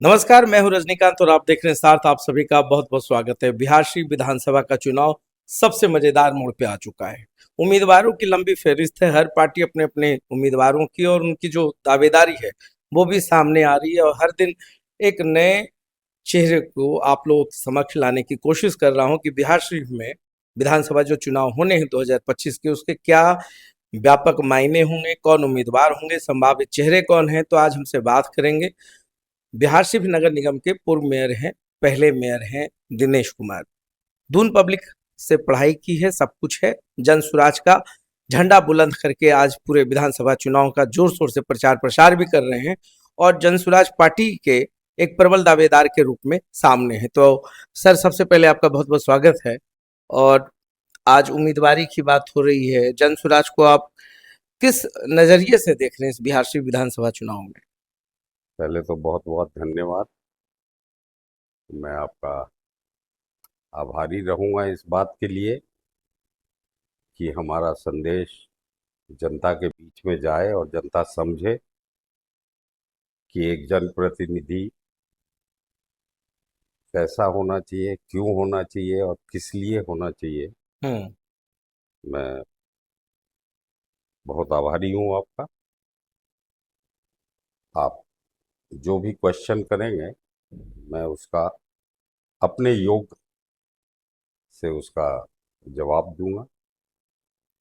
नमस्कार, मैं हूं रजनीकांत और आप देख रहे हैं साथ। आप सभी का बहुत बहुत स्वागत है। बिहार विधानसभा का चुनाव सबसे मजेदार मोड़ पे आ चुका है। उम्मीदवारों की लंबी फहरिस्त है। हर पार्टी अपने अपने उम्मीदवारों की और उनकी जो दावेदारी है वो भी सामने आ रही है और हर दिन एक नए चेहरे को आप लोगों के समक्ष लाने की कोशिश कर रहा हूं कि बिहार शरीफ में विधानसभा जो चुनाव होने हैं 2025 के, उसके क्या व्यापक मायने होंगे, कौन उम्मीदवार होंगे, संभावित चेहरे कौन हैं। तो आज हमसे बात करेंगे बिहार सिर्फ नगर निगम के पूर्व मेयर हैं, पहले मेयर हैं दिनेश कुमार। दून पब्लिक से पढ़ाई की है, सब कुछ है। जन स्वराज का झंडा बुलंद करके आज पूरे विधानसभा चुनाव का जोर शोर से प्रचार प्रसार भी कर रहे हैं और जन स्वराज पार्टी के एक प्रबल दावेदार के रूप में सामने है। तो सर, सबसे पहले आपका बहुत बहुत स्वागत है। और आज उम्मीदवारी की बात हो रही है, जन स्वराज को आप किस नजरिए से देख रहे हैं इस बिहार से विधानसभा चुनाव में? पहले तो बहुत बहुत धन्यवाद। मैं आपका आभारी रहूंगा इस बात के लिए कि हमारा संदेश जनता के बीच में जाए और जनता समझे कि एक जनप्रतिनिधि कैसा होना चाहिए, क्यों होना चाहिए और किस लिए होना चाहिए। हम्म। मैं बहुत आभारी हूं आपका। आप जो भी क्वेश्चन करेंगे मैं उसका अपने योग से उसका जवाब दूंगा।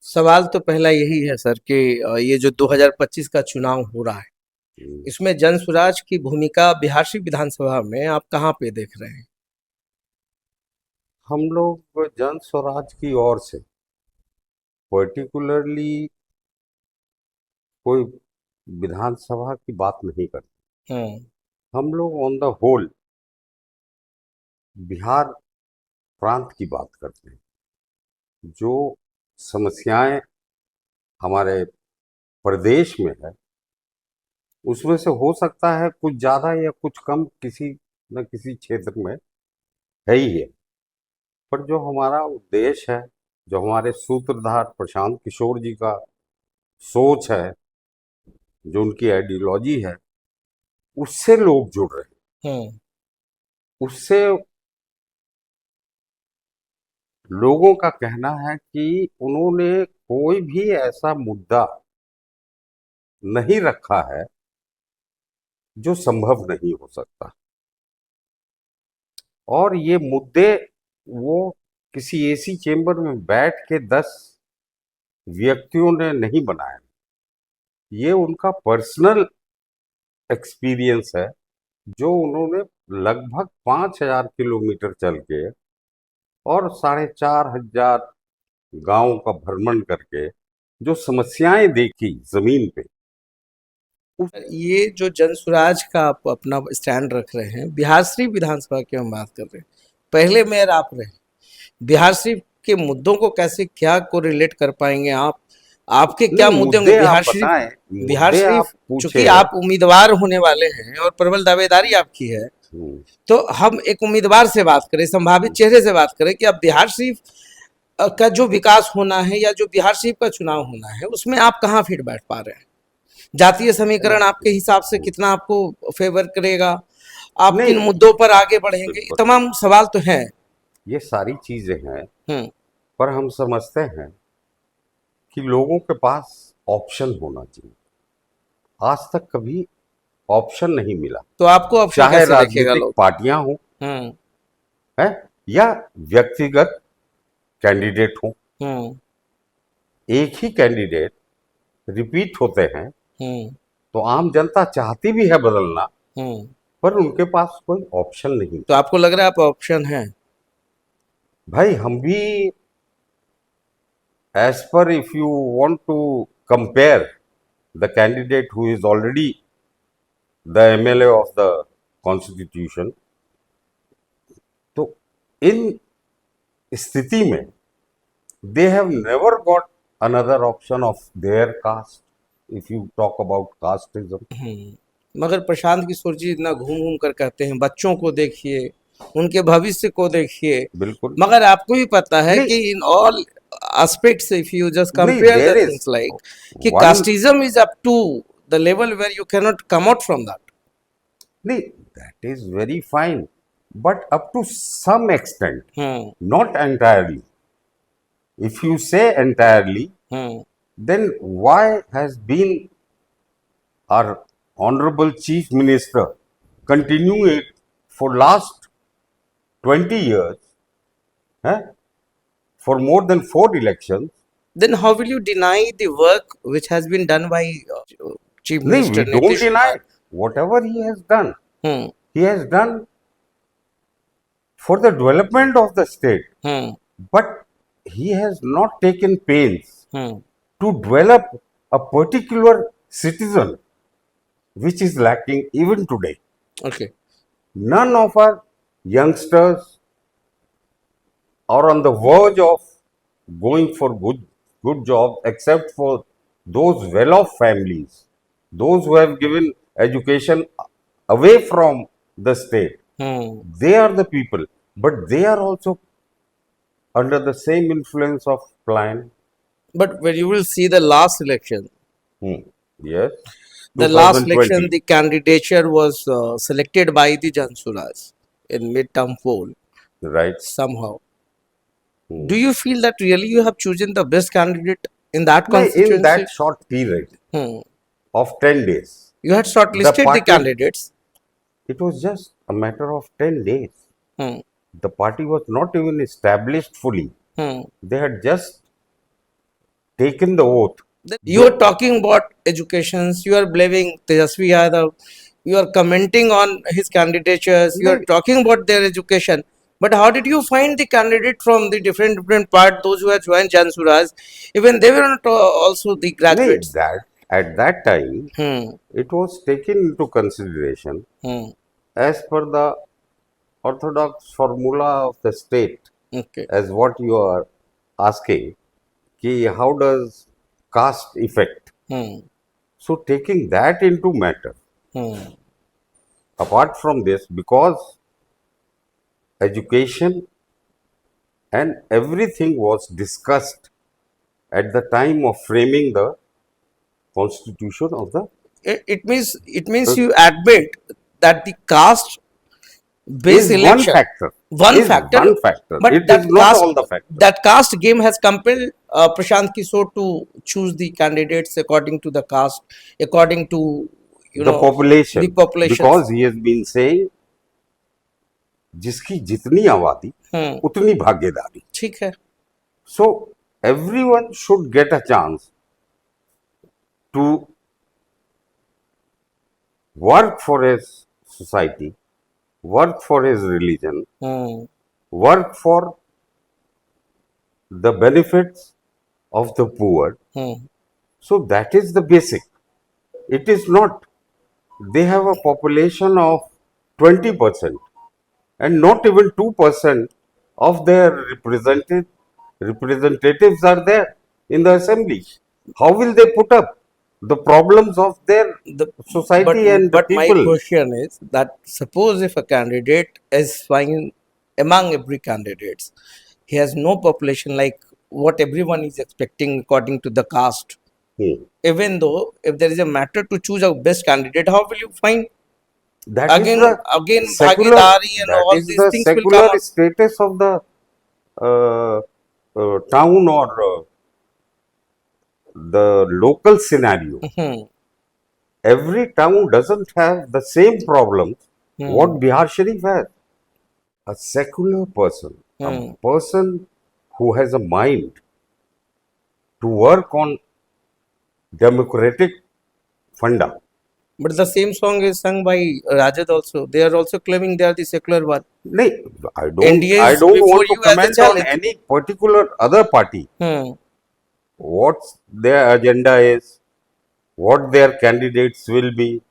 सवाल तो पहला यही है सर कि ये जो 2025 का चुनाव हो रहा है, हम्म, इसमें जन स्वराज की भूमिका बिहार की विधानसभा में आप कहाँ पे देख रहे हैं? हम लोग जन स्वराज की ओर से पर्टिकुलरली कोई विधानसभा की बात नहीं करते। हम्म। हम लोग ऑन द होल बिहार प्रांत की बात करते हैं। जो समस्याएं हमारे प्रदेश में है उसमें से हो सकता है कुछ ज्यादा या कुछ कम किसी न किसी क्षेत्र में है ही है। पर जो हमारा उद्देश्य है, जो हमारे सूत्रधार प्रशांत किशोर जी का सोच है, जो उनकी आइडियोलॉजी है, उससे लोग जुड़ रहे हैं। हम्म। उससे लोगों का कहना है कि उन्होंने कोई भी ऐसा मुद्दा नहीं रखा है जो संभव नहीं हो सकता। और ये मुद्दे वो किसी एसी चेंबर में बैठ के 10 व्यक्तियों ने नहीं बनाए। ये उनका पर्सनल एक्सपीरियंस है, जो उन्होंने लगभग 5,000 किलोमीटर चल के और 4,500 गांवों का भ्रमण करके जो समस्याएं देखी जमीन पे। उस ये जो जन स्वराज का आप अपना स्टैंड रख रहे हैं, बिहार शरीफ विधानसभा की हम बात कर रहे हैं, पहले मेयर आप रहे, बिहार शरीफ के मुद्दों को कैसे क्या को रिलेट कर पाएंगे आप? आपके क्या नहीं, मुद्दे होंगे मुद्दे आप बिहार शरीफ? बताएं, बिहार मुद्दे आप शरीफ, चूंकि पूछे। आप उम्मीदवार होने वाले हैं और प्रबल दावेदारी आपकी है, हम्म, तो हम एक उम्मीदवार से बात करें, संभावित चेहरे से बात करें कि अब बिहार शरीफ का जो विकास होना है या जो बिहार शरीफ का चुनाव होना है, उसमें आप कहाँ फिट बैठ पा रहे हैं? जातीय समीकरण आपके हिसाब से कितना आपको फेवर करेगा? आप नहीं, किन मुद्दों पर आगे बढ़ेंगे? ये बिल्कुल तमाम सवाल तो हैं। ये सारी चीजें हैं। हम्म। पर हम समझते हैं कि लोगों के पास ऑप्शन होना चाहिए। आज तक कभी ऑप्शन नहीं मिला, तो आपको ऑप्शन चाहे कैसे देखेगा राजनीतिक लोग? पार्टियां हों हम्म। है या व्यक्तिगत कैंडिडेट हों। हम्म। एक ही कैंडिडेट रिपीट होते हैं हम्म। तो आम जनता चाहती भी है बदलना, हम्म। पर उनके पास कोई ऑप्शन नहीं। तो आपको लग रहा है आप ऑप्शन है? भाई हम भी, as per, if you want to compare the candidate who is already the MLA of the constitution, तो इन स्थिति में they have never got another option of their caste, if you talk about casteism। मगर प्रशांत किशोर जी इतना घूम घूम कर कहते हैं बच्चों को देखिए, उनके भविष्य को देखिए। बिल्कुल मगर आपको भी पता है नहीं, कि in all aspects, if you just नहीं, compare the there is things like कि one, casteism is up to the level where you cannot come out from that. No, that is very fine, but up to some extent, Hmm. not entirely. If you say entirely, Hmm. then why has been our honorable chief minister continue it for last 20 years, eh, for more than 4 elections? Then how will you deny the work which has been done by Chief No, Minister we don't Nitish deny Kumar? it. Whatever he has done, Hmm. he has done for the development of the state, Hmm. but he has not taken pains Hmm. to develop a particular citizen, which is lacking even today. Okay. None of our youngsters are on the verge of going for good jobs except for those well-off families, those who have given education away from the state. Hmm. They are the people, but they are also under the same influence of plan. But when you will see the last election, Hmm. Yes, the last election, 2020, the candidature was selected by the Jansuraj in mid-term poll right? somehow. Hmm. Do you feel that really you have chosen the best candidate in that Now, in constituency? that short period Hmm. of 10 days, You had the shortlisted the party, candidates. it was just a matter of 10 days. Hmm. The party was not even established fully. Hmm. They had just taken the oath. You are talking about educations, you are blaming Tejasvi Yadav, you are commenting on his candidatures, you are They, talking about their education. But how did you find the candidate from the different part, those who have joined Jan Suraj? Even they were not also the they, graduates. that at that time, Hmm. it was taken into consideration Hmm. as per the orthodox formula of the state, Okay. as what you are asking, ki how does caste affect? Hmm. So taking that into matter, Hmm. apart from this, because education and everything was discussed at the time of framing the constitution of the It means uh, you admit that the caste based is one election, factor. one Is factor, one factor. but It is not all the factors. that caste game has compelled Prashant Kishore to choose the candidates according to the caste, according to The the population, populations. because he has been saying जिसकी जितनी आबादी Hmm. उतनी भागीदारी. ठीक है. So everyone should get a chance to work for his society, work for his religion, Hmm. work for the benefits of the poor. Hmm. So that is the basic. It is not. They have a population of 20% and not even 2% of their representatives are there in the assembly. How will they put up the problems of their The, but society and the but my people? question is that suppose if a candidate is fine among every candidates, he has no population like what everyone is expecting according to the caste. Hmm. Even though if there is a matter to choose a best candidate, how will you find That is the again secular, bhagidari and that all is these the things will come secular up. status of the uh, town or the local scenario. Hmm. Every town doesn't have the same problems what Hmm. Bihar Sharif has. A secular person, a Hmm. person who has a mind to work on democratic funda. But the same song is sung by Rajat also. They are also claiming they are the secular one. No, NDA I is don't before want to you as the comment on challenge. any particular other party. Hmm. What their agenda is, what their candidates will be,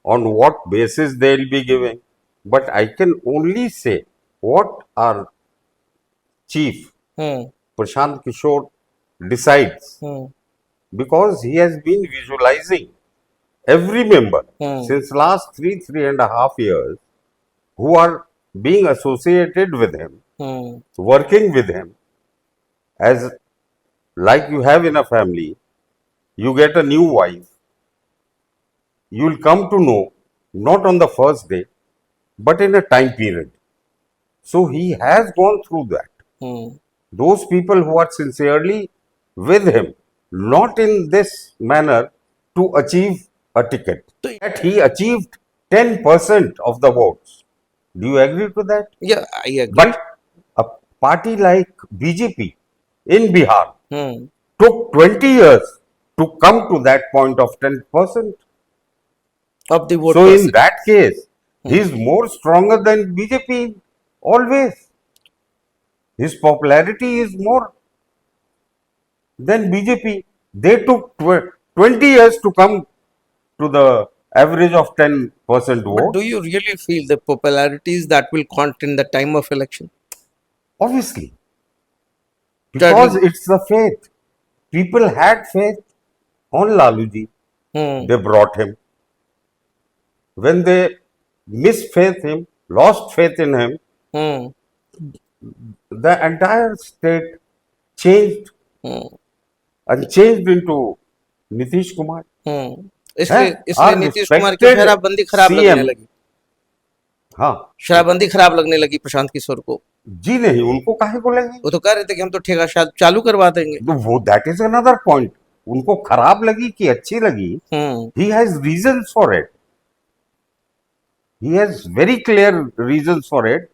on what basis they will be giving. But I can only say what our chief Hmm. Prashant Kishore decides, Hmm. because he has been visualizing every member Hmm. since last 3.5 years who are being associated with him, Hmm. working with him, as like you have in a family, you get a new wife, you will come to know not on the first day, but in a time period. So he has gone through that. Hmm. Those people who are sincerely with him, not in this manner to achieve a ticket. That he achieved 10% of the votes. Do you agree to that? Yeah, I agree. But a party like BJP in Bihar Hmm. took 20 years to come to that point of 10%. Of the vote So in percentage. that case, he is more stronger than BJP always. His popularity is more than BJP. They took 20 years to come to the average of 10% But do vote. you really feel the popularities that will count in the time of election? Obviously, That because will. it's the faith. People had faith on Laluji. Hmm. They brought him. When they misfaith him, lost faith in him, Hmm. the entire state changed Hmm. and changed into Nitish Kumar. इसलिए इसलिए Our Nitish Kumar की respected शराबबंदी खराब लगने CM. लगी। हाँ, शराबबंदी खराब लगने लगी प्रशांत किशोर को। जी नहीं, उनको काहे बोलेंगे? वो तो कह रहे थे कि हम तो ठेका शायद चालू करवा देंगे। तो वो दैट इज अनदर पॉइंट. उनको खराब लगी कि अच्छी लगी, hmm. He has reasons for it. He has very clear reasons for it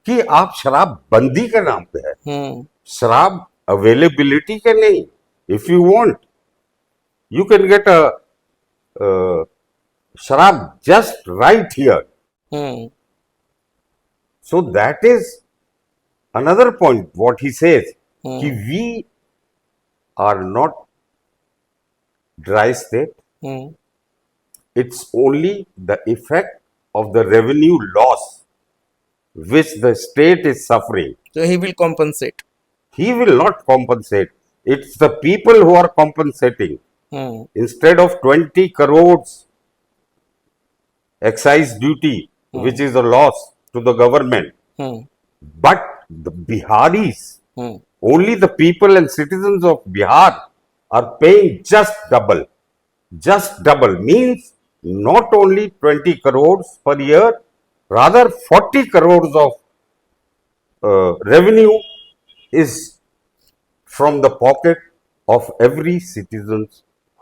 कि आप शराब बंदी के नाम पे है, हम्म। शराब अवेलेबिलिटी के नहीं. If you want you can get a शराब just right here. Hmm. So that is another point what he says कि we are not dry state. Hmm. It's only the effect of the revenue loss which the state is suffering. So he will compensate. He will not compensate. It's the people who are compensating. Hmm. Instead of 20 crores excise duty, which is a loss to the government, hmm. but the Biharis, hmm. only the people and citizens of Bihar are paying just double. Just double means not only 20 crores per year, rather 40 crores of revenue is from the pocket of every citizen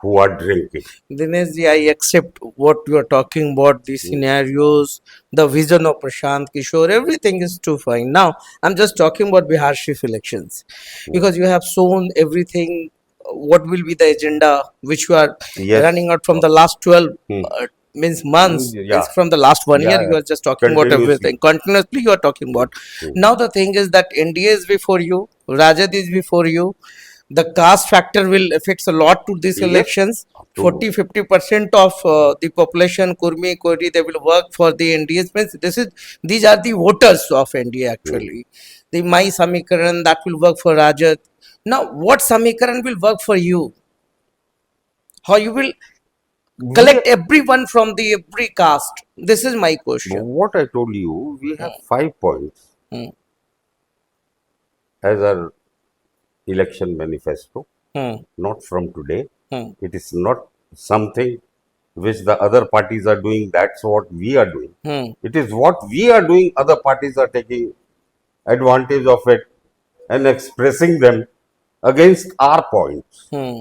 who are drinking. Dinesh ji, I accept what you are talking about, the scenarios, the vision of Prashant Kishore, everything is too fine. Now, I'm just talking about Bihar Chief elections because you have shown everything, what will be the agenda which you are Yes. running out from the last 12 means months. Yeah. It's from the last 1 year, Yeah, you are just talking about continuously. everything. Continuously, you are talking about. Now, the thing is that NDA is before you, Rajad is before you. The caste factor will affects a lot to these Yes. elections. 40-50% of the population, Kurmi, Kori, they will work for the NDA. Means these are the voters of NDA actually. The My Samikaran that will work for Rajat. Now, what Samikaran will work for you? How you will collect everyone from the every caste? This is my question. What I told you, we have 5 points Hmm. as our election manifesto, Hmm. not from today. Hmm. It is not something which the other parties are doing, that's what we are doing. Hmm. It is what we are doing, other parties are taking advantage of it and expressing them against our points. Hmm.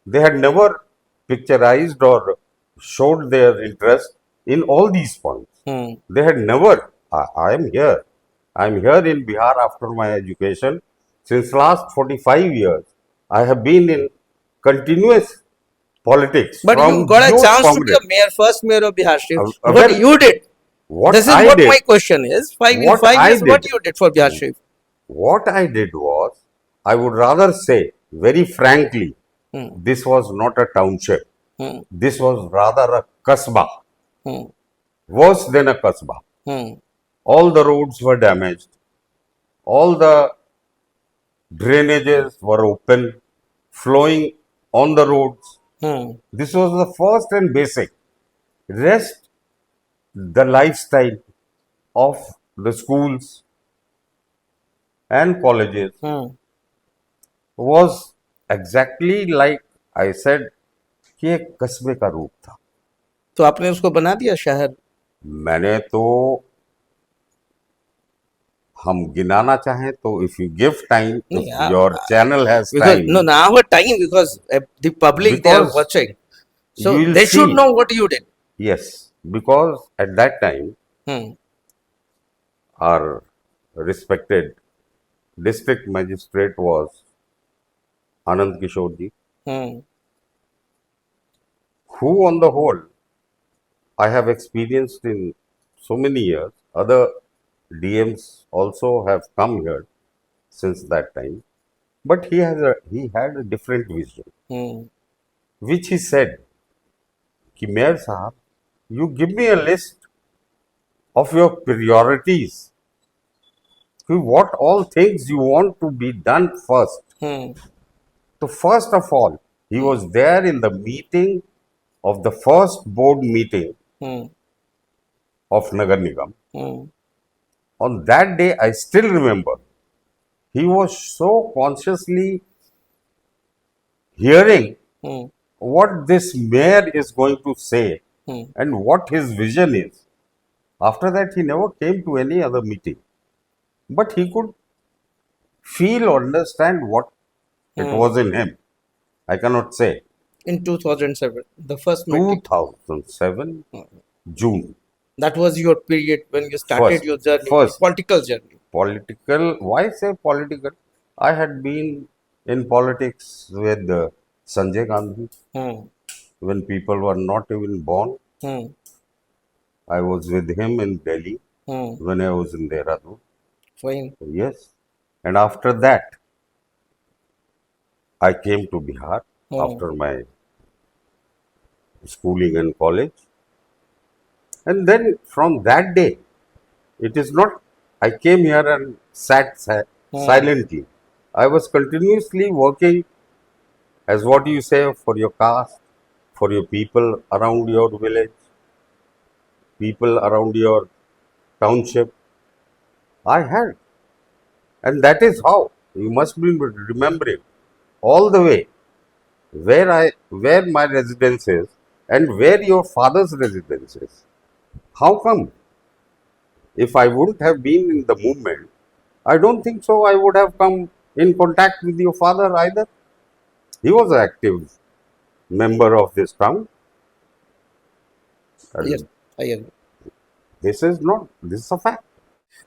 They had never picturized or showed their interest in all these points. Hmm. They had never. I am here. I am here in Bihar after my education. Since last 45 years, I have been in continuous politics. But from you got a youth chance to be Congress. a mayor, first mayor of Bihar Sharif. What well, you did? What This is I what did, my question is. In What 5 I years, what did. you did for Bihar Sharif? what I did was, I would rather say very frankly, this was not a township. Hmm. This was rather a kasbah, Hmm. worse than a kasbah. Hmm. All the roads were damaged. All the drainages were open, flowing on the roads. Hmm. This was the first and basic. Rest, the lifestyle of the schools and colleges Hmm. was exactly like I said कि एक कस्बे का रूप था. तो आपने उसको बना दिया शहर? मैंने तो, हम गिनाना चाहें तो, if you give time, if नहीं, your channel has because no, time, now our time, because the public, they are because watching, so you will they should see, know what you did. yes, because at that time Hmm. our respected district magistrate was Anand Kishore ji, Hmm. who on the whole I have experienced in so many years. Other DMs also have come here since that time, but he had a different vision, Hmm. which he said, कि mayor साहब, you give me a list of your priorities, what all things you want to be done first. Hmm. So first of all, he was there in the meeting of the first board meeting Hmm. of Nagar Nigam. Hmm. On that day, I still remember, he was so consciously hearing Hmm. what this mayor is going to say Hmm. and what his vision is. After that, he never came to any other meeting. But he could feel or understand what it Hmm. was in him. I cannot say. In 2007, the first meeting. 2007, June. That was your period when you started First, your journey, first. political journey. Political, why say political? I had been in politics with Sanjay Gandhi Hmm. when people were not even born. Hmm. I was with him in Delhi Hmm. when I was in Dehradun. Fine. Yes. And after that, I came to Bihar Hmm. after my schooling and college. And then from that day, it is not, I came here and sat silently. I was continuously working as what you say, for your caste, for your people around your village, people around your township. I had. And that is how you must be remembering all the way where my residence is and where your father's residence is. How come? If I wouldn't have been in the movement, I don't think so I would have come in contact with your father either. He was an active member of this town. Yes, And I agree. this is a fact.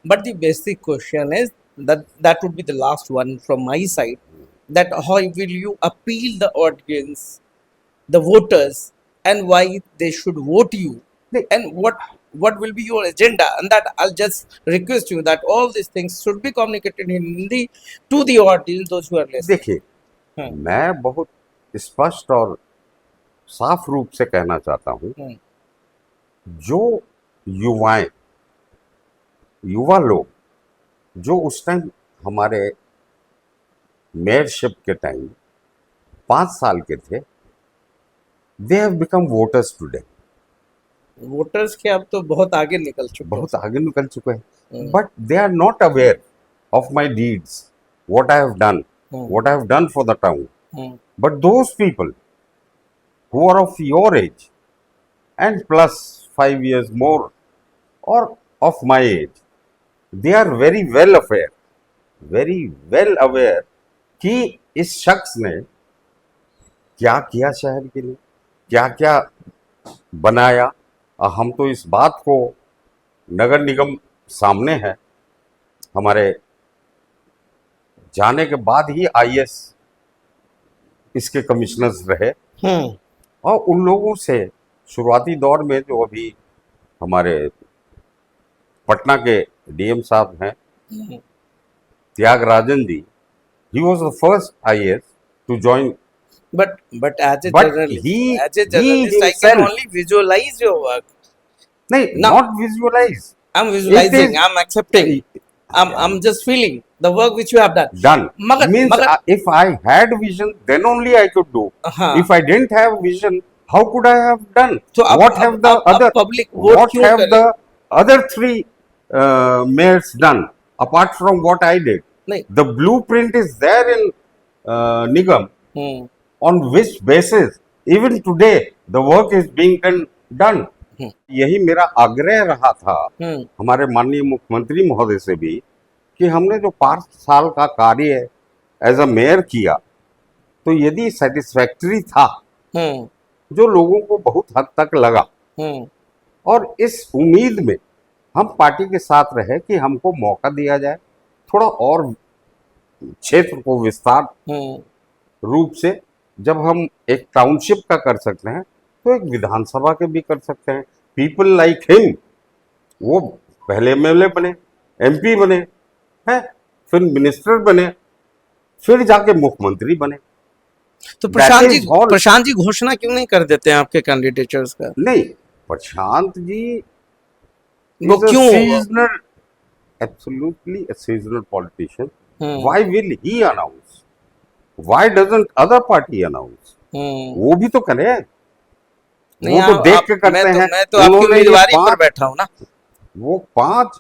But the basic question is that would be the last one from my side. That how will you appeal the audience, the voters, and why they should vote you, and what will be your agenda? And that I'll just request you that all these things should be communicated in Hindi to the audience, those who are listening. देखिए, Hmm. मैं बहुत स्पष्ट और साफ रूप से कहना चाहता हूं, Hmm. जो युवाएं, युवा लोग जो उस टाइम हमारे मेयरशिप के टाइम 5 साल के थे, they have become voters today. Voters के अब तो बहुत आगे निकल चुके बहुत आगे निकल चुके हैं, हैं. But they are not aware of my deeds, what I have done, what I have done for the town. Hmm. But those people who are of your age and plus 5 years more or of my age, they are very well aware कि इस शख्स ने क्या किया शहर के लिए, क्या क्या बनाया. हम तो इस बात को, नगर निगम सामने है, हमारे जाने के बाद ही आईएएस इसके कमिश्नर्स रहे. Hmm. और उन लोगों से शुरुआती दौर में जो अभी हमारे पटना के डीएम साहब हैं, Hmm. Thyagarajan ji, he was the first IAS to join. But as a But journalist, he I can himself, only visualize your work. नहीं, Now- not visualize, I'm visualizing. is- I'm accepting. I'm just feeling the work which you have done. done. Means Magar, if I had vision, then only I could do. हाँ. If I didn't have vision, how could I have done? So What have the other public vote what क्यों have करे? the other three mayors done apart from what I did? नहीं. The blueprint is there in Nigam, Hmm. on which basis even today the work is being done done. Hmm. यही मेरा आग्रह रहा था हम्म। हमारे माननीय मुख्यमंत्री महोदय से भी कि हमने जो 5 साल का कार्य एज अ मेयर किया तो यदि सेटिस्फैक्टरी था, हम्म। जो लोगों को बहुत हद तक लगा, हम्म। और इस उम्मीद में हम पार्टी के साथ रहे कि हमको मौका दिया जाए थोड़ा और क्षेत्र को विस्तार हम्म। रूप से। जब हम एक टाउनशिप का कर सकते हैं तो एक विधानसभा के भी कर सकते हैं। पीपल लाइक हिम, वो पहले एमएलए बने, एमपी बने हैं, फिर मिनिस्टर बने, फिर जाके मुख्यमंत्री बने। तो That is all. Prashant ji घोषणा क्यों नहीं कर देते हैं आपके कैंडिडेटर्स का? नहीं, प्रशांत जी वो is a क्यों? seasonal, absolutely a seasonal politician. Why will he announce? Why doesn't other party announce? वो भी तो करे, नहीं, वो तो देख के करते हैं। मैं तो आपकी उन्होंने ये उम्मीदवारी पर 5 बैठा हूँ ना। वो 5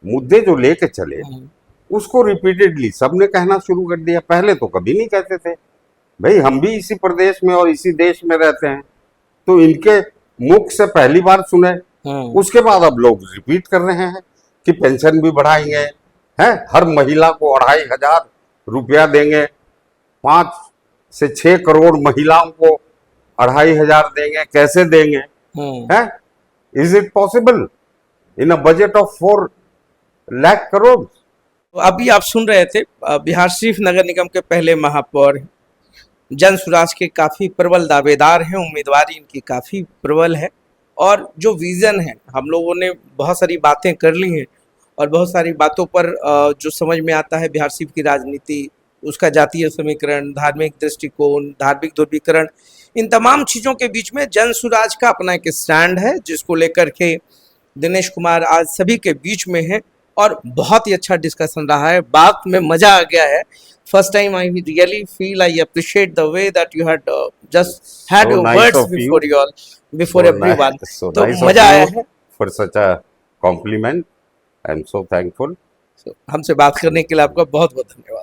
मुद्दे जो लेके चले उसको रिपीटेडली सबने कहना शुरू कर दिया। पहले तो कभी नहीं कहते थे। भाई हम भी इसी प्रदेश में और इसी देश में रहते हैं, तो इनके मुख से पहली बार सुने। उसके बाद अब लोग रिपीट कर रहे हैं कि पेंशन भी बढ़ाएंगे, हैं, हर महिला को 2,500 रुपया देंगे, 5 से 6 करोड़ महिलाओं को 2,500 देंगे। कैसे देंगे, हैं? Is it possible in a budget of 4 lakh crore? तो अभी आप सुन रहे थे बिहार शरीफ नगर निगम के पहले महापौर जन सुराज के काफी प्रबल दावेदार हैं, उम्मीदवारी इनकी काफी प्रबल है, और जो विजन है, हम लोगों ने बहुत सारी बातें कर ली हैं और बहुत सारी बातों पर जो समझ में आता है बिहार शरीफ की राजनीति, उसका जातीय समीकरण, धार्मिक दृष्टिकोण, धार्मिक ध्रुवीकरण, इन तमाम चीजों के बीच में जन सुराज का अपना एक स्टैंड है, जिसको लेकर के दिनेश कुमार आज सभी के बीच में है, और बहुत ही अच्छा डिस्कशन रहा है। बात में मजा आ गया है। First time I really feel, I appreciate the way that you had just had your words before you all, before everyone. तो मजा आया है for such a compliment. I am so thankful. हमसे बात करने के लिए आपका बहुत बहुत धन्यवाद।